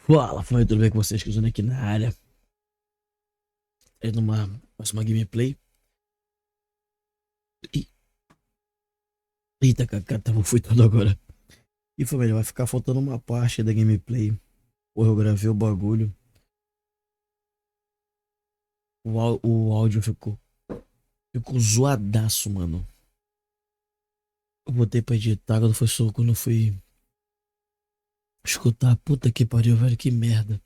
Fala, família, tudo bem com vocês? Que eu aqui na área. É mais uma gameplay. E, eita, cacata, fui todo agora. E família, vai ficar faltando uma parte da gameplay. Porra, eu gravei o bagulho. O áudio ficou zoadaço, mano. Eu botei pra editar quando fui escutar. Puta que pariu, velho, que merda.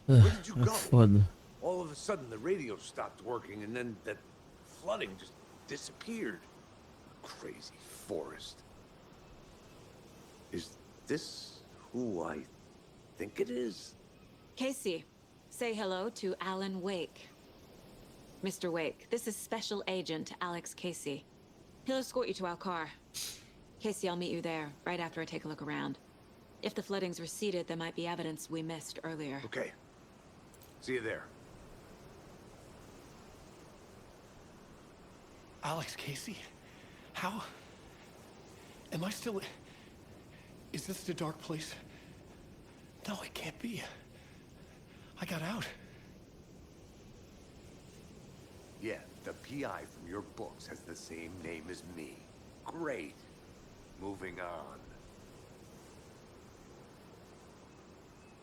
Where did you É go? foda. All of a sudden the radio stopped working and then that flooding just disappeared. Crazy forest. Is this who I think it is? Casey, say hello to Alan Wake. Mr. Wake, this is Special Agent Alex Casey. He'll escort you to our car. Casey, I'll meet you there, right after I take a look around. If the flooding's receded, there might be evidence we missed earlier. Okay. See you there. Alex Casey? How? Am I still... Is this the dark place? No, it can't be. I got out. Yeah, the PI from your books has the same name as me. Great. Moving on.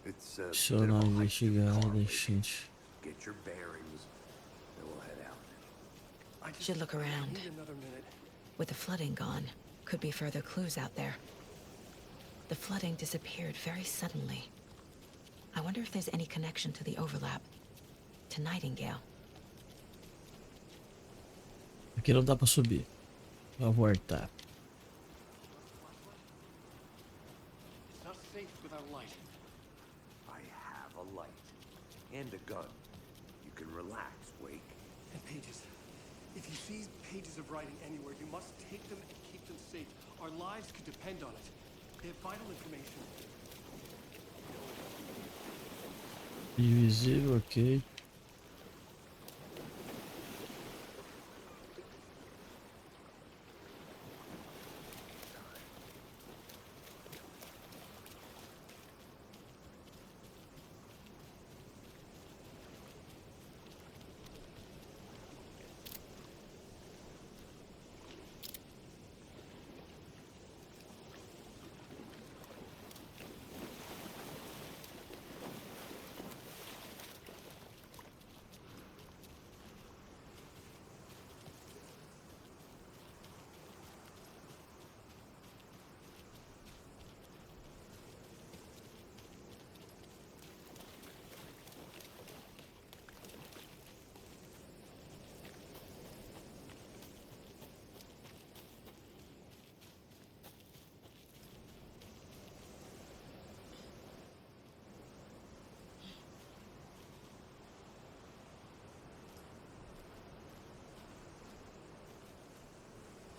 It's a Só bit of não a hike to investigar, the car, deixante. Get your bearings, then we'll head out. I just Should look around. need another minute. With the flooding gone, could be further clues out there. The flooding disappeared very suddenly. I wonder if there's any connection to the overlap. To Nightingale. Aqui não dá pra subir. Vou voltar. It's not safe without light. I have a light and a gun. You can relax, Wake. And pages. If you see pages of writing anywhere, you must take them and keep them safe. Our lives could depend on it. They have vital information. Invisível, ok.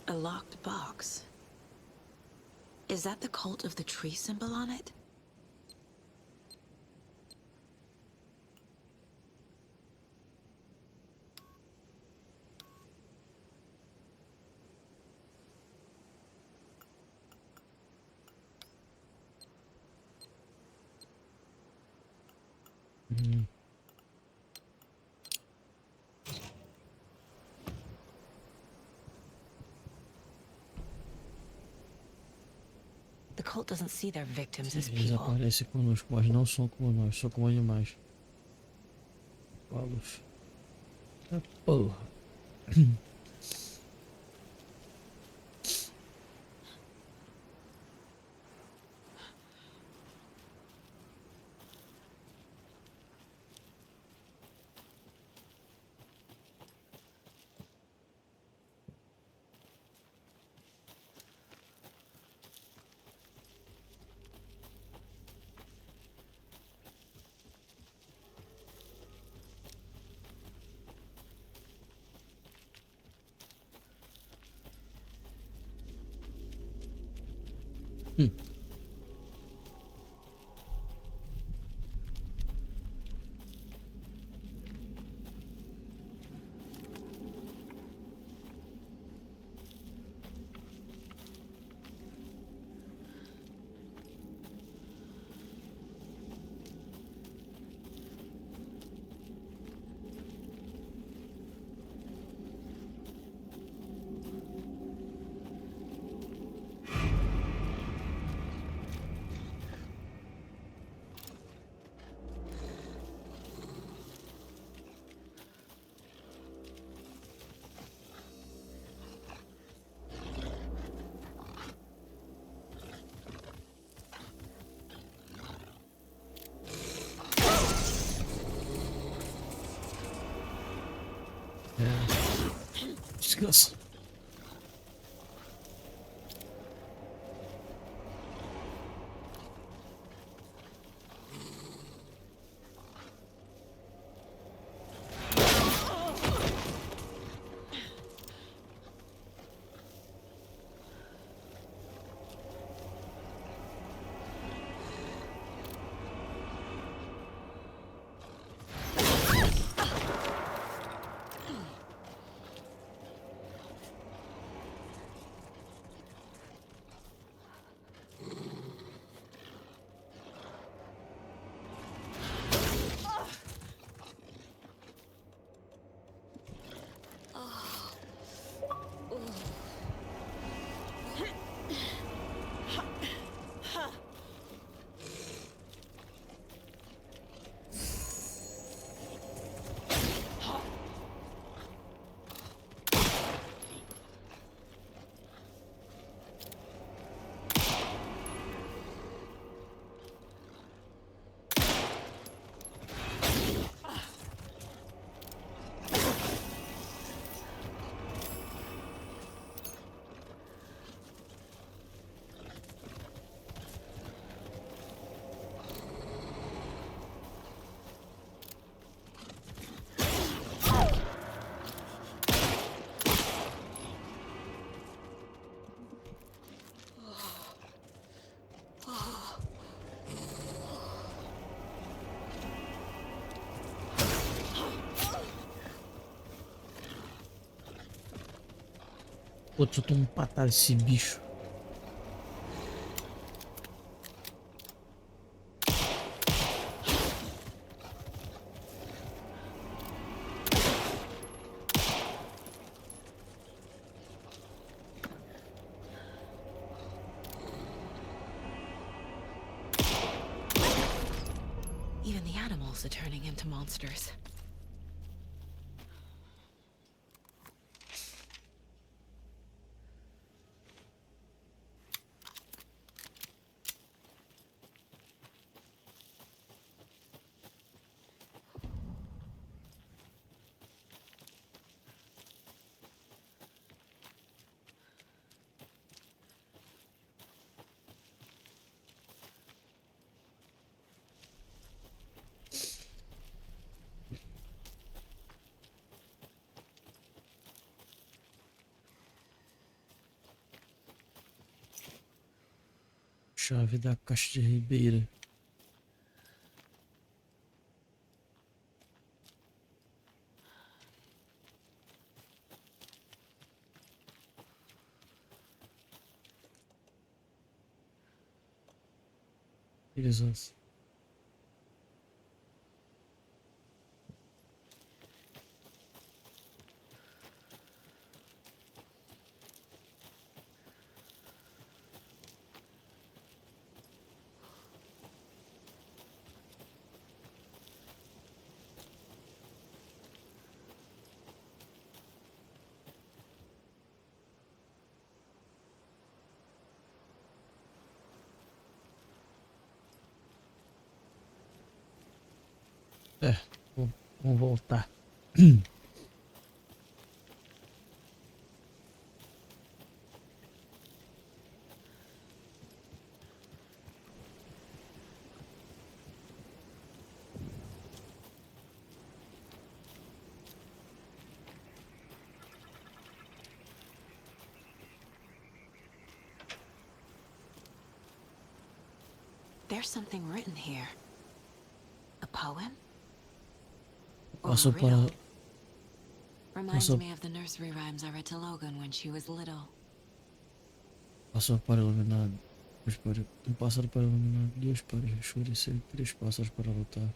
A locked box. Is that the cult of the tree symbol on it? The cult doesn't see their victims as Eles people. aparecem conosco, mas não são como nós, são como animais. Paulos. Ah, porra. Descansa. Pô, deixa eu tomar um patada esse bicho. Even the animals are turning into monsters. Chave da caixa de Ribeira. Beleza. É, vamos voltar. There's something written here. A poem? Or a Passou para. riddle? Reminds Passou, me of the nursery rhymes I read to Logan when she was little. passou para iluminar. Um pássaro para iluminar, dois para escurecer, três pássaros para lutar.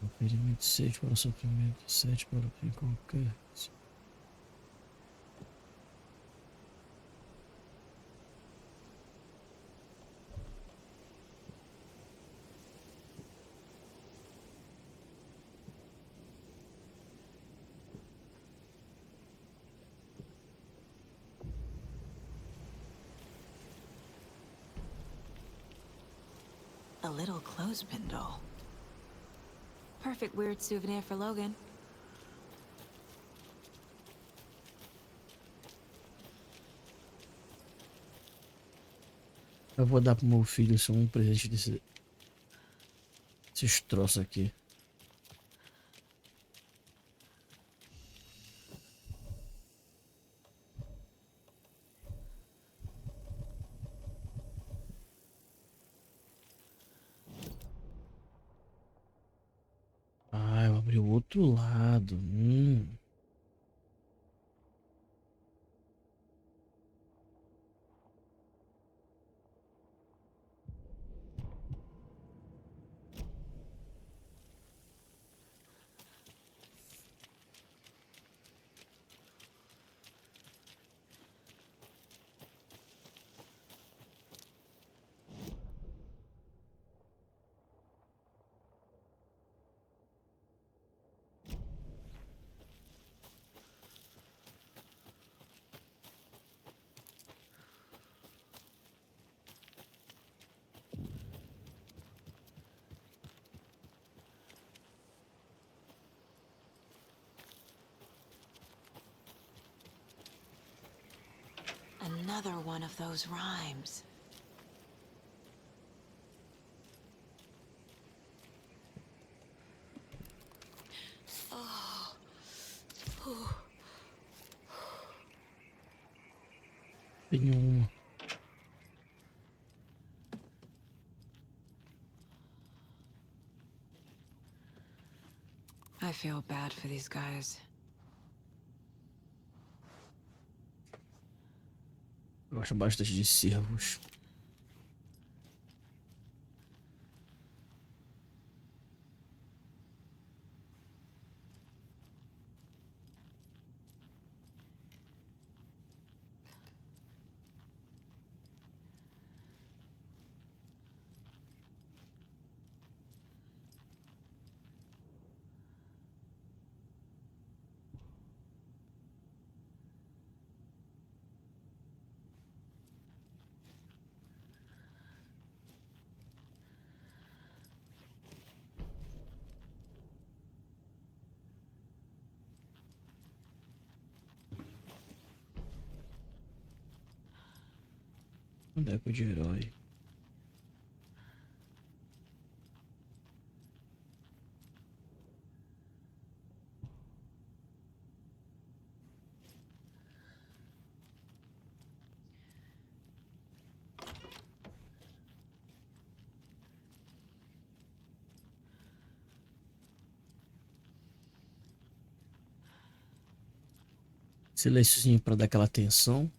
O ferimento, 6 para o sofrimento, 7 para o fim qualquer. A little clothespin doll. Perfect weird souvenir for Logan. Eu vou dar pro meu filho só um presente desses troços aqui. Ah, eu abri o outro lado. Another one of those rhymes. Tenho uma. I feel bad for these guys. Eu gosto bastante de cervos. Boneco de herói. Silênciozinho pra dar aquela tensão.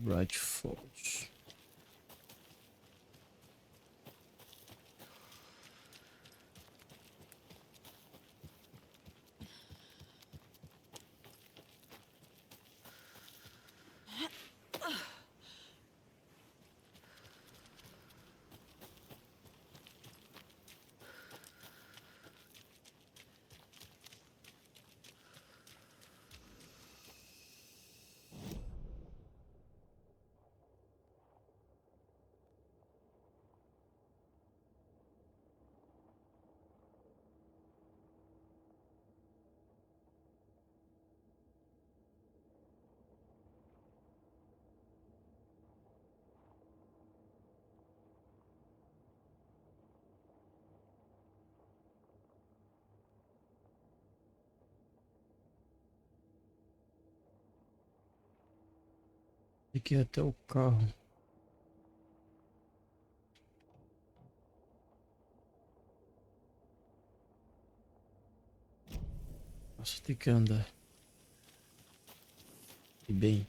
Bright Falls. Aqui até o carro. Nossa, tem que andar. E bem.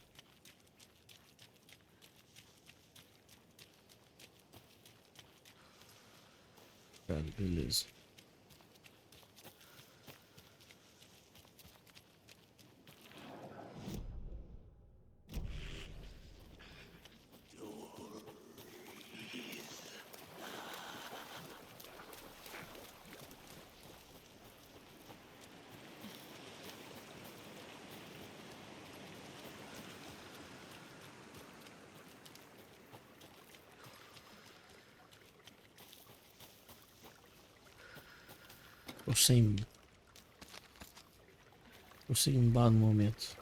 Cara, beleza. Tô sem. Tô sem bar no momento.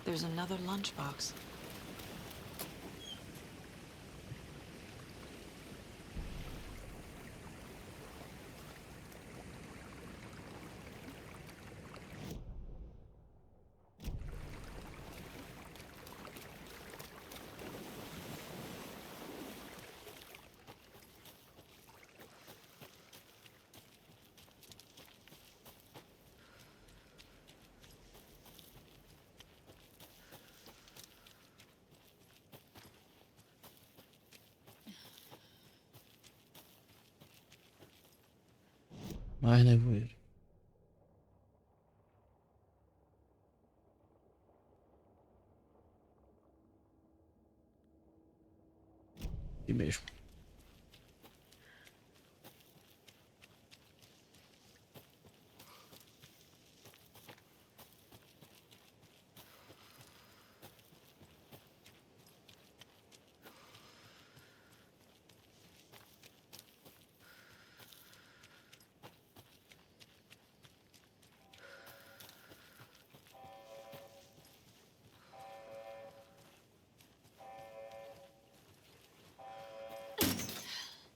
There's another lunchbox. Mais nevoeiro. E mesmo.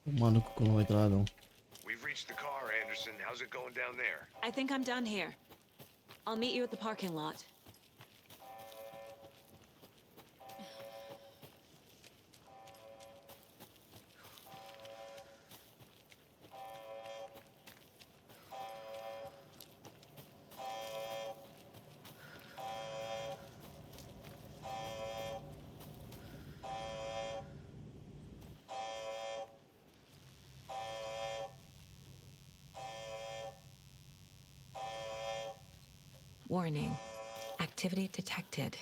O maluco que não vai entrar não. We've reached the car, Anderson. How's it going down there? I think I'm done here. I'll meet you at the parking lot. Warning. Activity detected.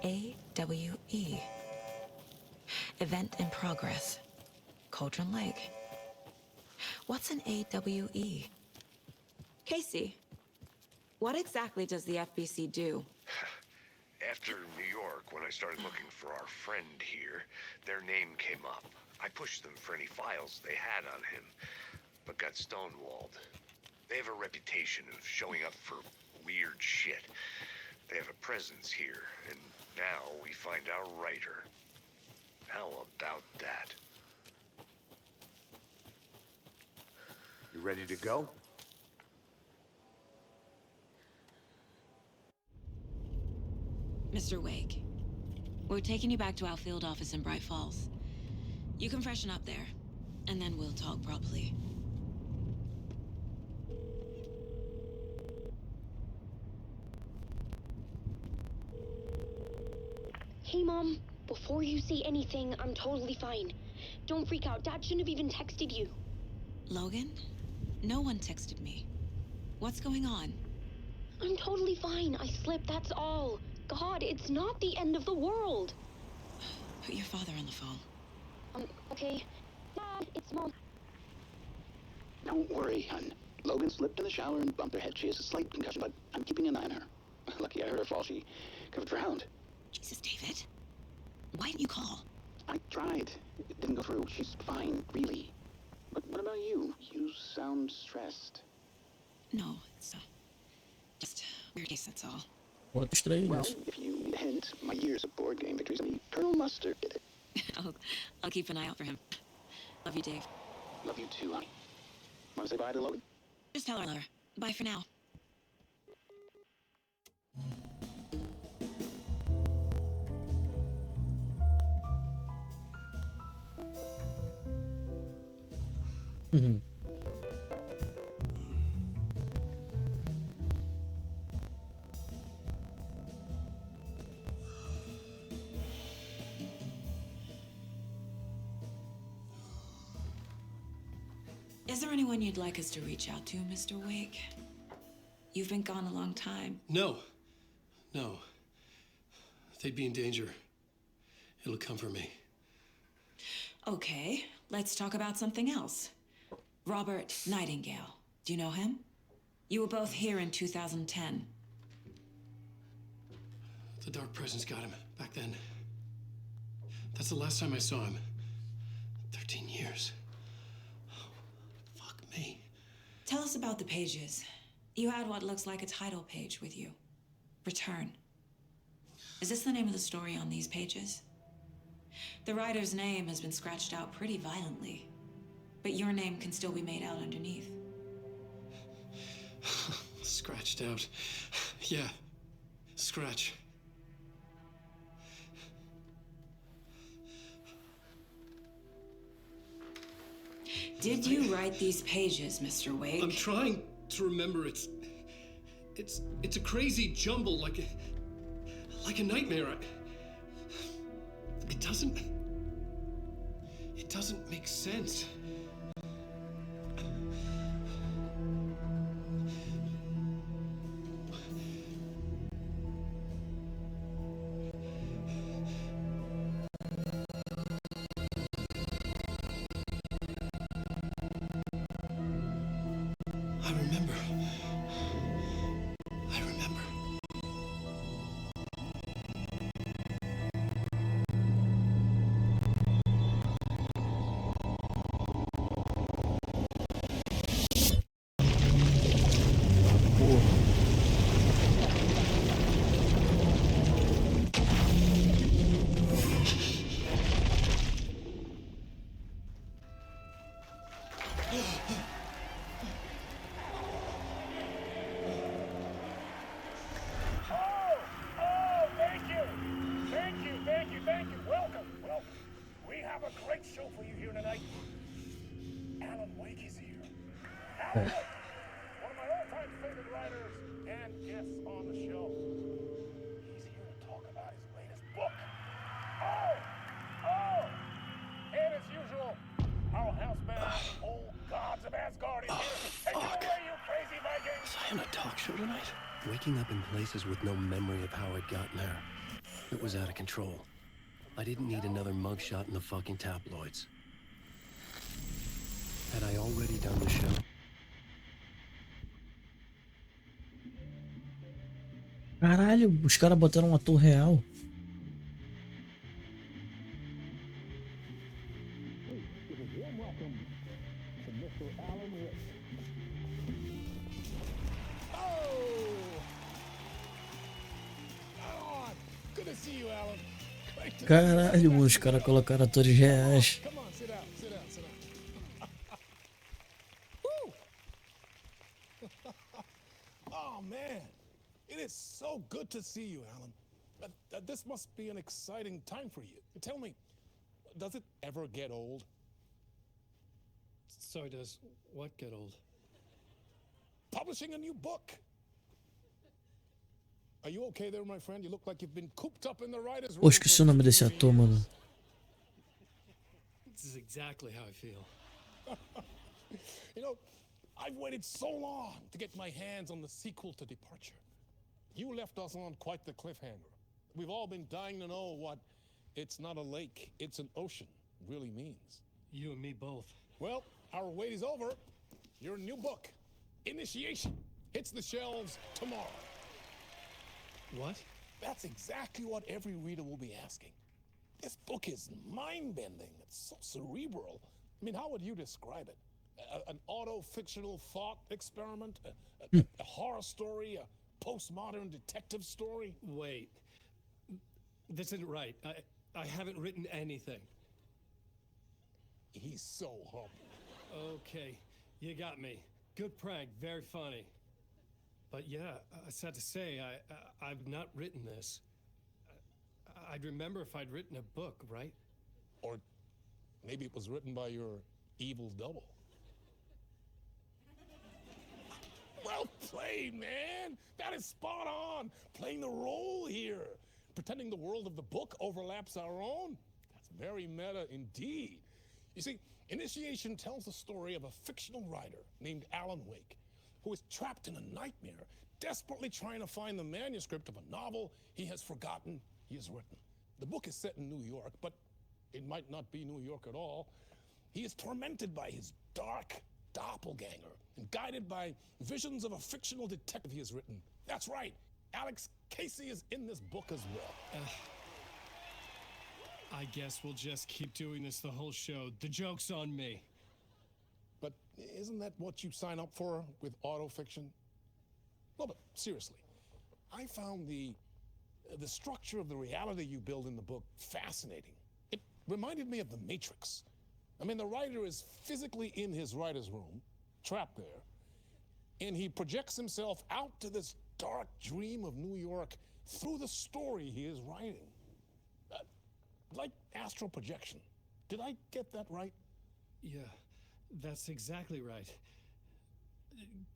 AWE. Event in progress. Cauldron Lake. What's an AWE? Casey, what exactly does the FBC do? After New York, when I started looking for our friend here, their name came up. I pushed them for any files they had on him, but got stonewalled. They have a reputation of showing up for weird shit. They have a presence here, and now we find our writer. How about that? You ready to go? Mr. Wake, we're taking you back to our field office in Bright Falls. You can freshen up there, and then we'll talk properly. Hey, Mom. Before you say anything, I'm totally fine. Don't freak out. Dad shouldn't have even texted you. Logan? No one texted me. What's going on? I'm totally fine. I slipped, that's all. God, it's not the end of the world. Put your father on the phone. Okay. Dad, it's Mom. Don't worry, hon. Logan slipped in the shower and bumped her head. She has a slight concussion, but I'm keeping an eye on her. Lucky I heard her fall. She could have drowned. Jesus, David. Why didn't you call? I tried. It didn't go through. She's fine, really. But what about you? You sound stressed. No, it's just a weird case, that's all. Outro estranho, Well, né? if you need a hint, my years of board game victories, Colonel Mustard did it. I'll keep an eye out for him. Love you, Dave. Love you too, honey. Want to say bye to Logan? Just tell her I love her. Bye for now. Uhum. Is there anyone you'd like us to reach out to, Mr. Wake? You've been gone a long time. No. They'd be in danger. It'll come for me. Okay, let's talk about something else. Robert Nightingale. Do you know him? You were both here in 2010. The Dark Presence got him back then. That's the last time I saw him. 13 years. us about the pages. You had what looks like a title page with you. Return. Is this the name of the story on these pages? The writer's name has been scratched out pretty violently, but your name can still be made out underneath. Scratched out. Yeah. Scratch. Did you write these pages, Mr. Wake? I'm trying to remember. It's a crazy jumble, like a nightmare. It doesn't make sense. I remember. One of my all-time favorite writers and guests on the show. He's here to talk about his latest book. And as usual, our housebound old gods of Asgard is here. Take it away, you crazy Vikings! Was I on a talk show tonight? Waking up in places with no memory of how I'd gotten there. It was out of control. I didn't need another mugshot in the fucking tabloids. Had I already done the show? Caralho, os caras botaram um ator real. Caralho, os caras colocaram atores reais. Oh man, it is so good to see you, Alan. This must be an exciting time for you. Tell me, does it ever get old? So does what get old? Publishing a new book. Are you okay there, my friend? You look like you've been cooped up in the writer's room. Pô, esqueci o nome desse ator, mano. This is exactly how I feel. You know, I've waited so long to get my hands on the sequel to Departure. You left us on quite the cliffhanger. We've all been dying to know what "it's not a lake, it's an ocean" really means. You and me both. Well, our wait is over. Your new book, Initiation, hits the shelves tomorrow. What? That's exactly what every reader will be asking. This book is mind-bending. It's so cerebral. I mean, how would you describe it? An auto-fictional thought experiment? A horror story? A postmodern detective story? Wait. This isn't right. I haven't written anything. He's so humble. Okay, you got me. Good prank, very funny. But yeah, sad to say, I've not written this. I'd remember if I'd written a book, right? Or maybe it was written by your evil double. Well played, man! That is spot on! Playing the role here. Pretending the world of the book overlaps our own. That's very meta indeed. You see, Initiation tells the story of a fictional writer named Alan Wake, who is trapped in a nightmare, desperately trying to find the manuscript of a novel he has forgotten he has written. The book is set in New York, but it might not be New York at all. He is tormented by his dark doppelganger and guided by visions of a fictional detective he has written. That's right, Alex Casey is in this book as well. I guess we'll just keep doing this the whole show. The joke's on me. But Isn't that what you sign up for with autofiction? No, but seriously, I found the structure of the reality you build in the book fascinating. It reminded me of The Matrix. I mean, the writer is physically in his writer's room, trapped there, and he projects himself out to this dark dream of New York through the story he is writing. Like astral projection. Did I get that right? Yeah, that's exactly right.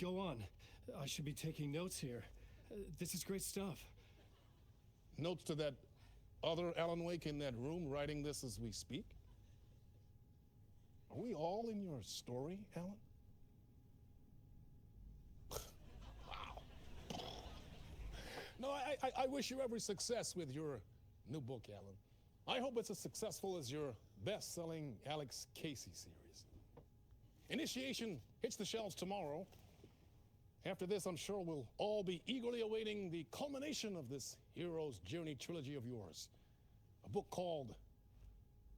Go on. I should be taking notes here. This is great stuff. Notes to that other Alan Wake in that room writing this as we speak? Are we all in your story, Alan? Wow. No, I wish you every success with your new book, Alan. I hope it's as successful as your best-selling Alex Casey series. Initiation hits the shelves tomorrow. After this, I'm sure we'll all be eagerly awaiting the culmination of this hero's journey trilogy of yours. A book called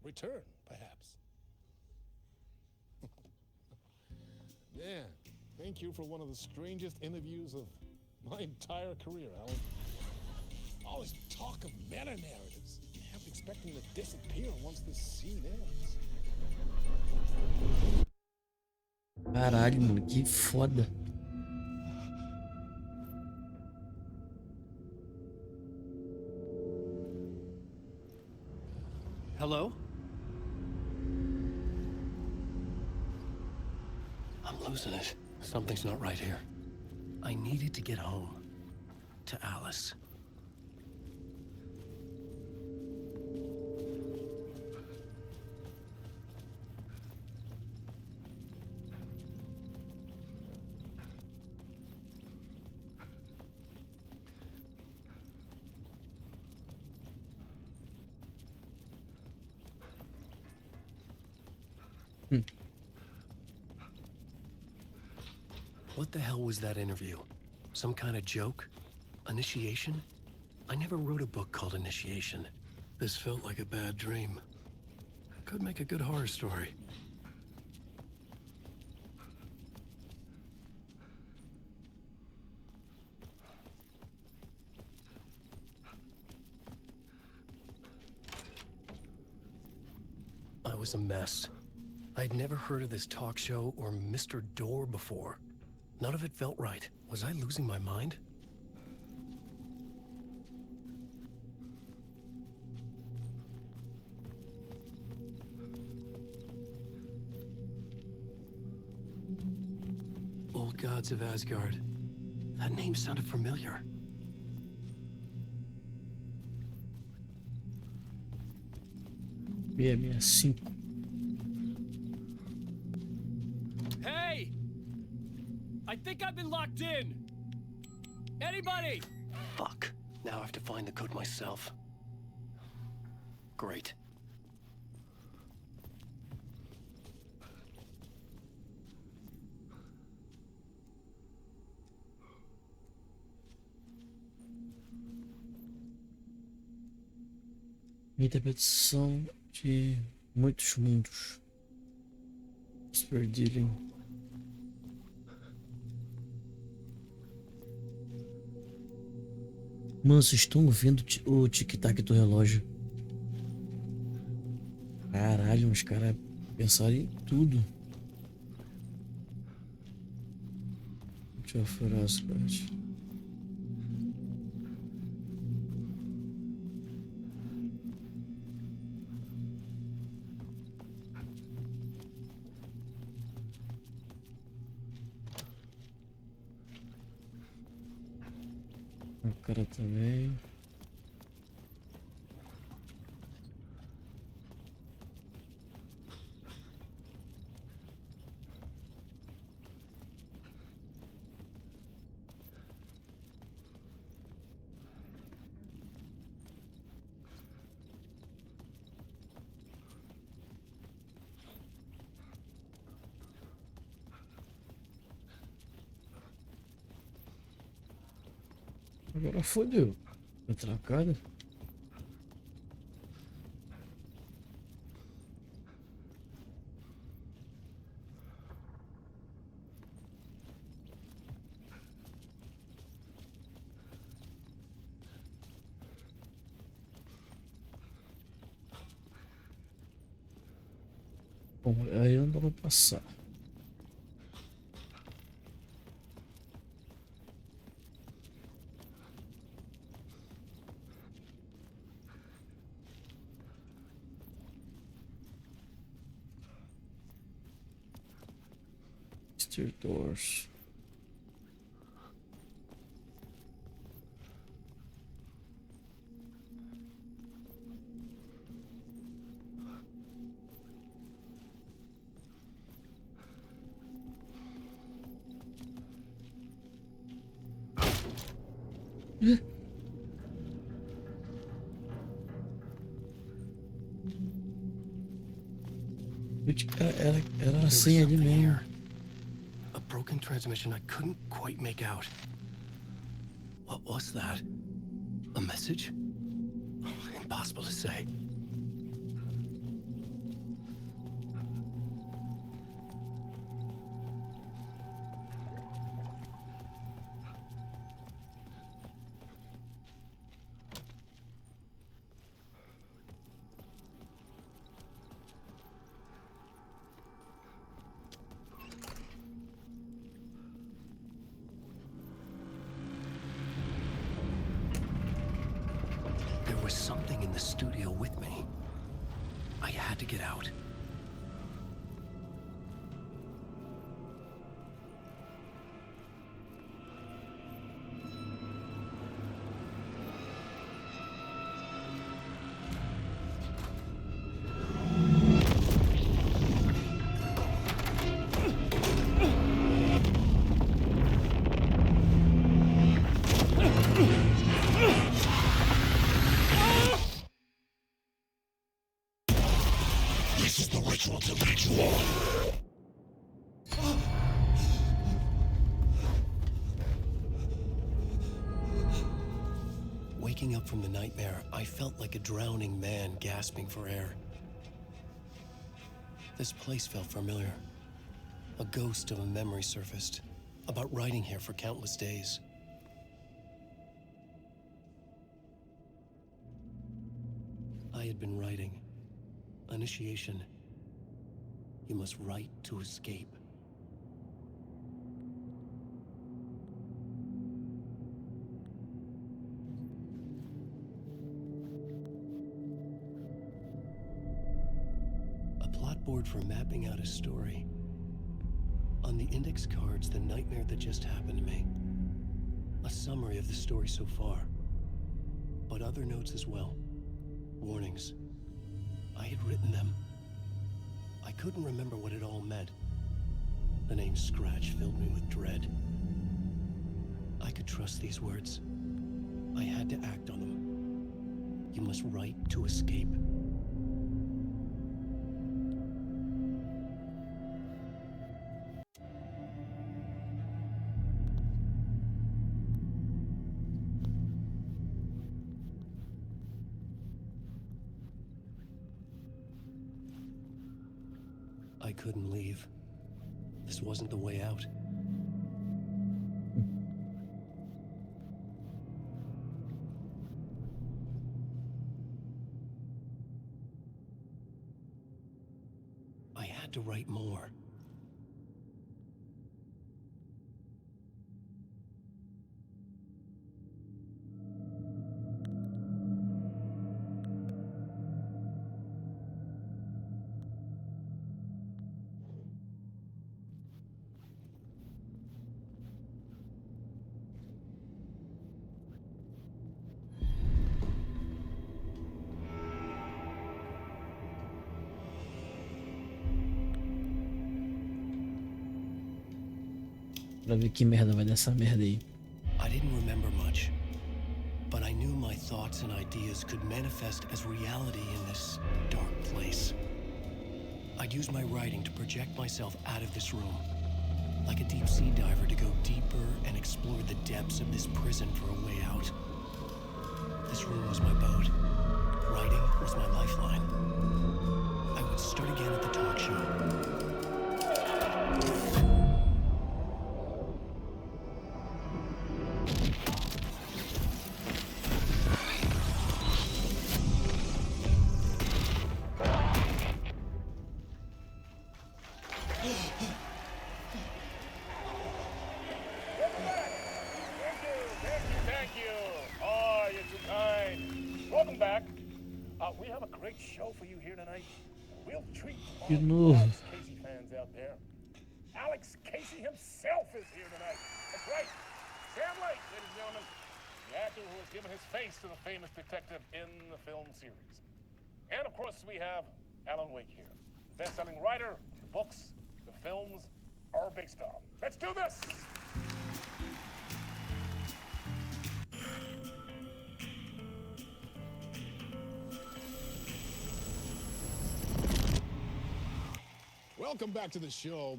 Return, perhaps. Yeah, thank you for one of the strangest interviews of my entire career, Alan. All this talk of meta-narratives. I'm expecting to disappear once this scene ends. Caralho, mano, que foda. Hello? I'm losing it. Something's not right here. I needed to get home. To Alice. What the hell was that interview? Some kind of joke? Initiation? I never wrote a book called Initiation. This felt like a bad dream. Could make a good horror story. I was a mess. I'd never heard of this talk show or Mr. Door before. None of it felt right. Was I losing my mind? Old Gods of Asgard. That name sounded familiar. 665. Hey! I think I've been locked in. Anybody? Fuck. Now I have to find the code myself. Great. Interpretação de muitos mundos se perderem. Mano, vocês estão ouvindo o tic-tac do relógio? Caralho, os caras pensaram em tudo. Deixa eu furar as partes. O cara também. Agora fodeu. Tá trancada. Bom, aí não dá pra passar. Steer doors. Era There was assim ali something mesmo. here. A broken transmission I couldn't quite make out. What was that? A message? Impossible to say. There was something in the studio with me. I had to get out. Waking up from the nightmare, I felt like a drowning man gasping for air. This place felt familiar. A ghost of a memory surfaced, about riding here for countless days. I had been writing. Initiation. You must write to escape. A plot board for mapping out a story. On the index cards, the nightmare that just happened to me. A summary of the story so far. But other notes as well. Warnings. I had written them. I couldn't remember what it all meant. The name Scratch filled me with dread. I could trust these words. I had to act on them. You must write to escape. I couldn't leave. This wasn't the way out. I had to write more. Pra ver que merda vai dessa merda aí. I didn't remember much, but I knew my thoughts and ideas could manifest as reality in this dark place. I'd use my writing to project myself out of this room, like a deep sea diver to go deeper and explore the depths of this prison for a way out. This room was my boat. Writing was my lifeline. I would start again at the talk show. great show for you here tonight. We'll treat all You you know. Alex Casey fans out there. Alex Casey himself is here tonight. That's right. Sam Lake, ladies and gentlemen. The actor who has given his face to the famous detective in the film series. And of course, we have Alan Wake here. The best-selling writer, the books, the films are based on. Let's do this! Welcome back to the show.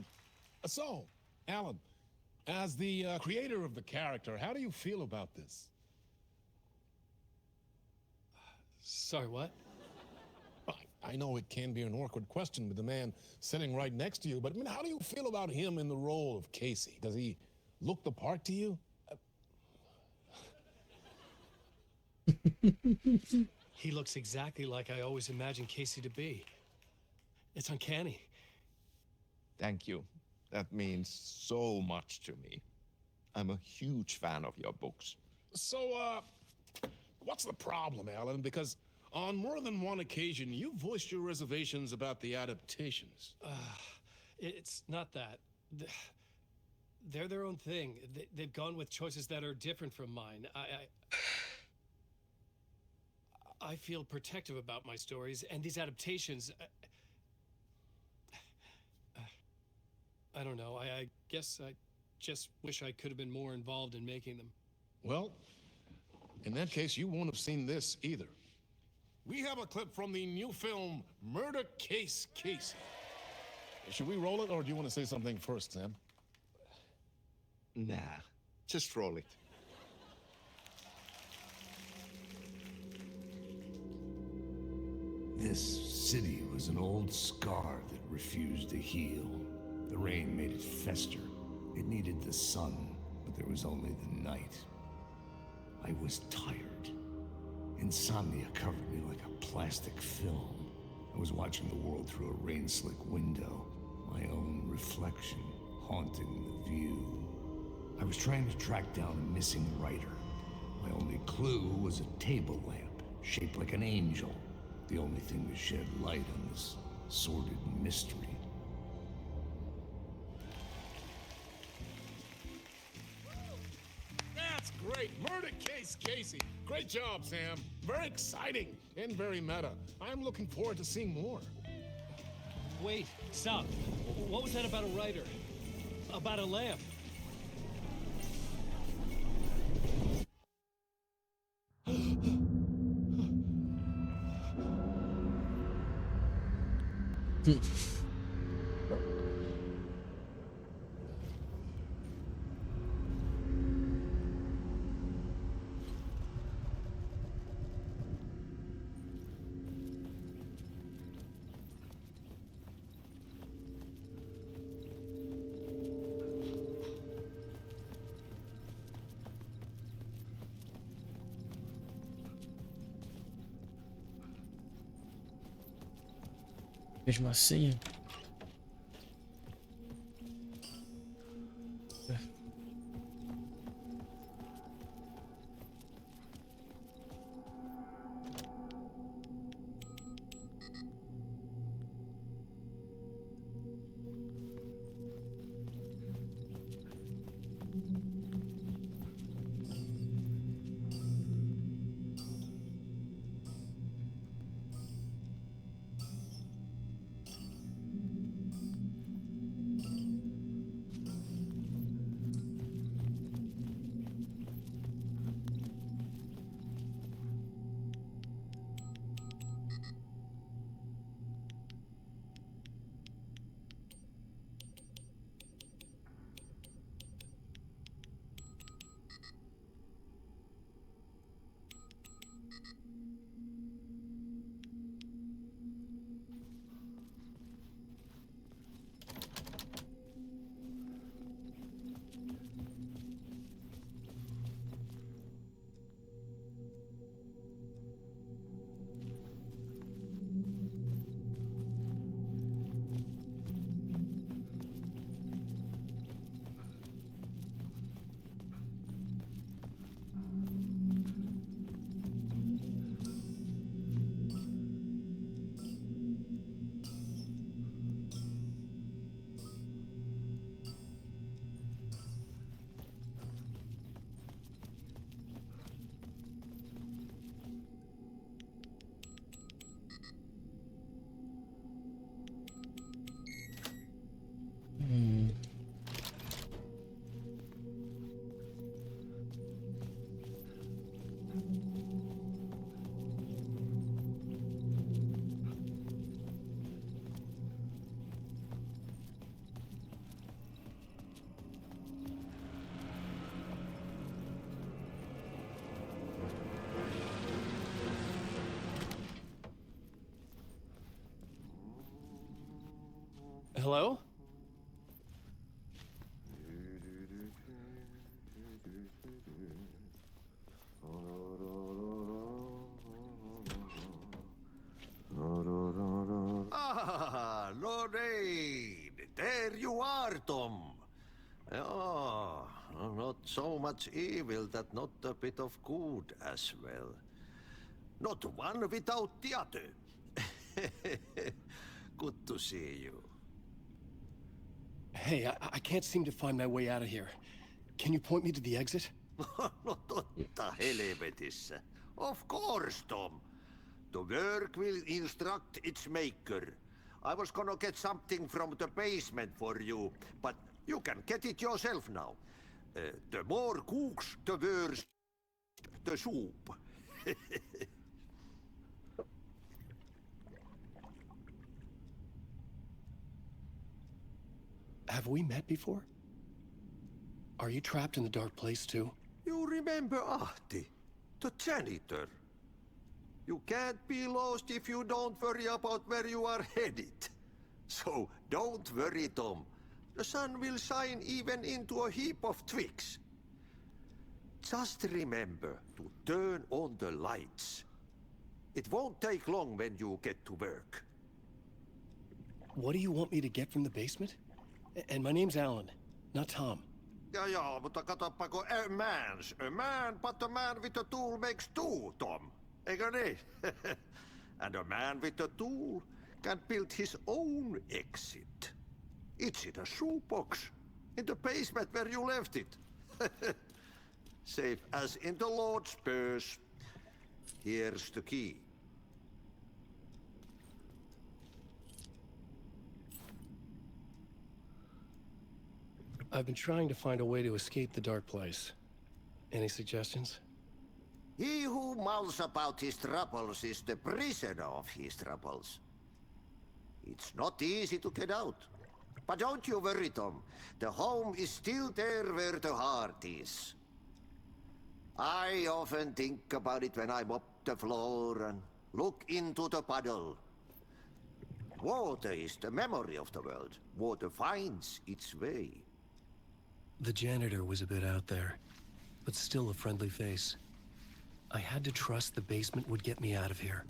So, Alan, as the creator of the character, how do you feel about this? Sorry, what? I know it can be an awkward question with the man sitting right next to you, but I mean, how do you feel about him in the role of Casey? Does he look the part to you? He looks exactly like I always imagined Casey to be. It's uncanny. Thank you. That means so much to me. I'm a huge fan of your books. So, what's the problem, Alan? Because on more than one occasion, you voiced your reservations about the adaptations. It's not that. They're their own thing. They've gone with choices that are different from mine. I feel protective about my stories, and these adaptations... I don't know. I guess I just wish I could have been more involved in making them. Well, in that case, you won't have seen this either. We have a clip from the new film, Murder Case Casey. Should we roll it, or do you want to say something first, Sam? Nah, just roll it. This city was an old scar that refused to heal. The rain made it fester. It needed the sun, but there was only the night. I was tired. Insomnia covered me like a plastic film. I was watching the world through a rain-slick window, my own reflection haunting the view. I was trying to track down a missing writer. My only clue was a table lamp, shaped like an angel, the only thing to shed light on this sordid mystery. That's great! Murder Case Casey! Great job, Sam. Very exciting and very meta. I'm looking forward to seeing more. Wait, stop. What was that about a writer? About a lamp? Mesmo assim. Hello? Ah, Lorraine! There you are, Tom. Oh, not so much evil that not a bit of good as well. Not one without the other. Good to see you. Hey, I can't seem to find my way out of here. Can you point me to the exit? No totta helvetissä. Of course, Tom. The work will instruct its maker. I was gonna get something from the basement for you, but you can get it yourself now. The more cooks, the worse the soup. Have we met before? Are you trapped in the dark place too? You remember Ahti, the janitor? You can't be lost if you don't worry about where you are headed. So don't worry, Tom. The sun will shine even into a heap of twigs. Just remember to turn on the lights. It won't take long when you get to work. What do you want me to get from the basement? And my name's Alan, not Tom. Ja, mutta katoppa kun a man, but a man with a tool makes two, Tom. Eikö niin? And a man with a tool can build his own exit. It's in a shoebox, in the basement where you left it. Safe as in the Lord's purse. Here's the key. I've been trying to find a way to escape the dark place. Any suggestions? He who mulls about his troubles is the prisoner of his troubles. It's not easy to get out. But don't you worry, Tom. The home is still there where the heart is. I often think about it when I mop the floor and look into the puddle. Water is the memory of the world. Water finds its way. The janitor was a bit out there, but still a friendly face. I had to trust the basement would get me out of here.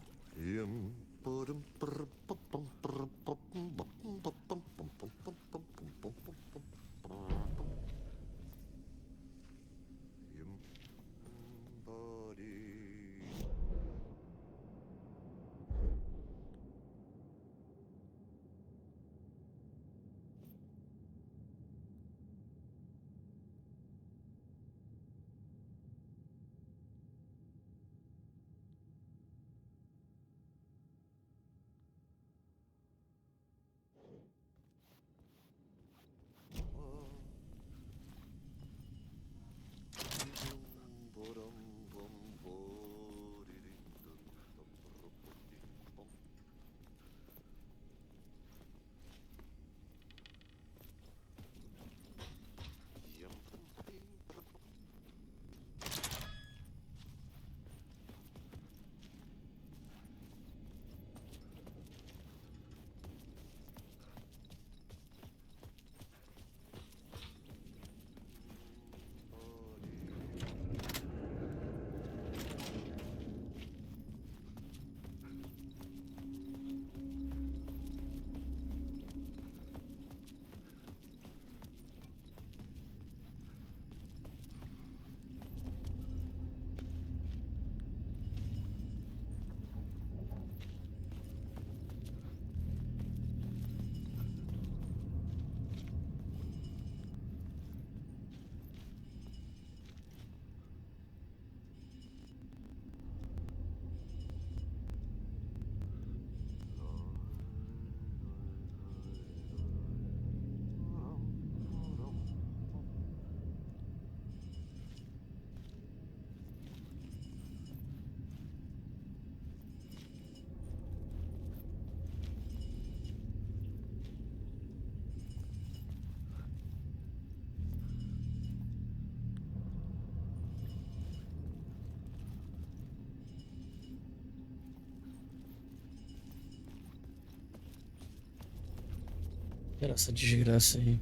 Cara, essa desgraça aí.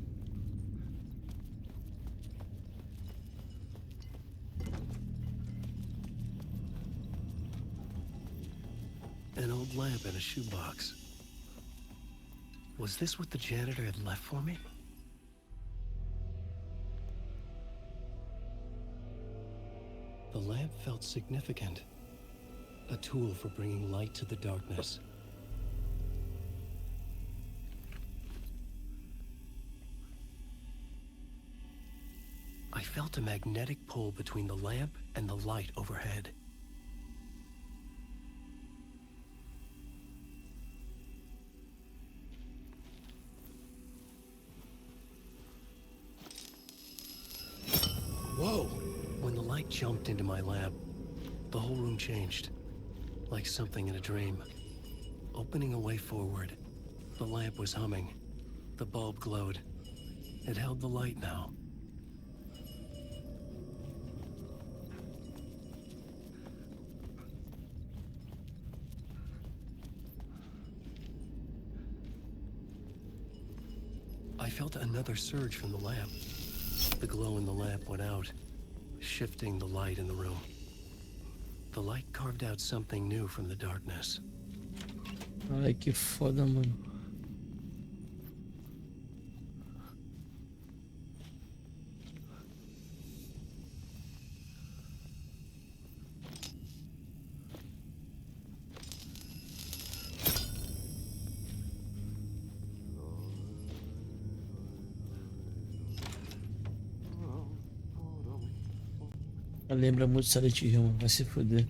An old lamp in a shoebox. Was this what the janitor had left for me? The lamp felt significant. A tool for bringing light to the darkness. I felt a magnetic pull between the lamp and the light overhead. Whoa! When the light jumped into my lamp, the whole room changed, like something in a dream. Opening a way forward, the lamp was humming. The bulb glowed. It held the light now. I felt another surge from the lamp. The glow in the lamp went out, shifting the light in the room. The light carved out something new from the darkness. Ai, que foda, mano. Lembra muito Silent Hill, mano. Vai se foder.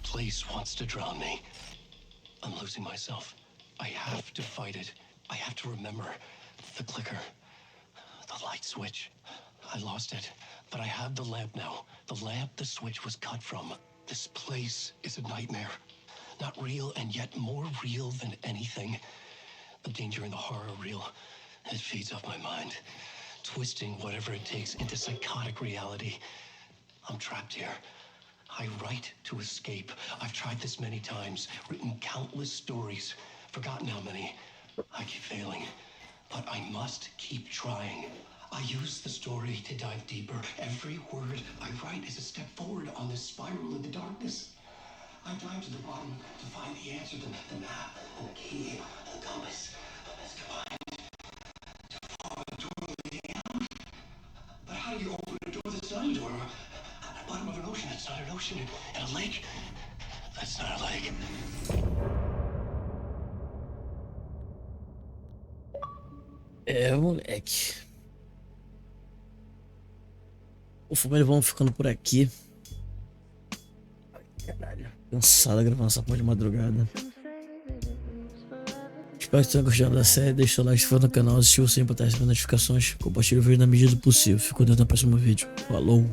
Place wants to drown me. I'm losing myself. I have to fight it. I have to remember the clicker, the light switch. I lost it, but I have the lamp now. The lamp the switch was cut from. This place is a nightmare. Not real, and yet more real than anything. The danger and the horror real. It feeds off my mind, twisting whatever it takes into psychotic reality. I'm trapped here. I write to escape. I've tried this many times, written countless stories, forgotten how many. I keep failing, but I must keep trying. I use the story to dive deeper. Every word I write is a step forward on this spiral in the darkness. I dive to the bottom to find the answer, the map, and the key, and the compass. It's combined to form a door to the end. But how do you open a door that's not a door? At the bottom of an ocean, it's not an ocean. And a lake, that's not a lake. É, moleque. O família, vamos ficando por aqui. Ai, caralho. Cansado gravando essa porra de madrugada. Espero que tenham gostado da série. Deixa o like se for no canal, assistiu sem botar as notificações. Compartilha o vídeo na medida do possível. Fico dentro do próximo vídeo. Falou!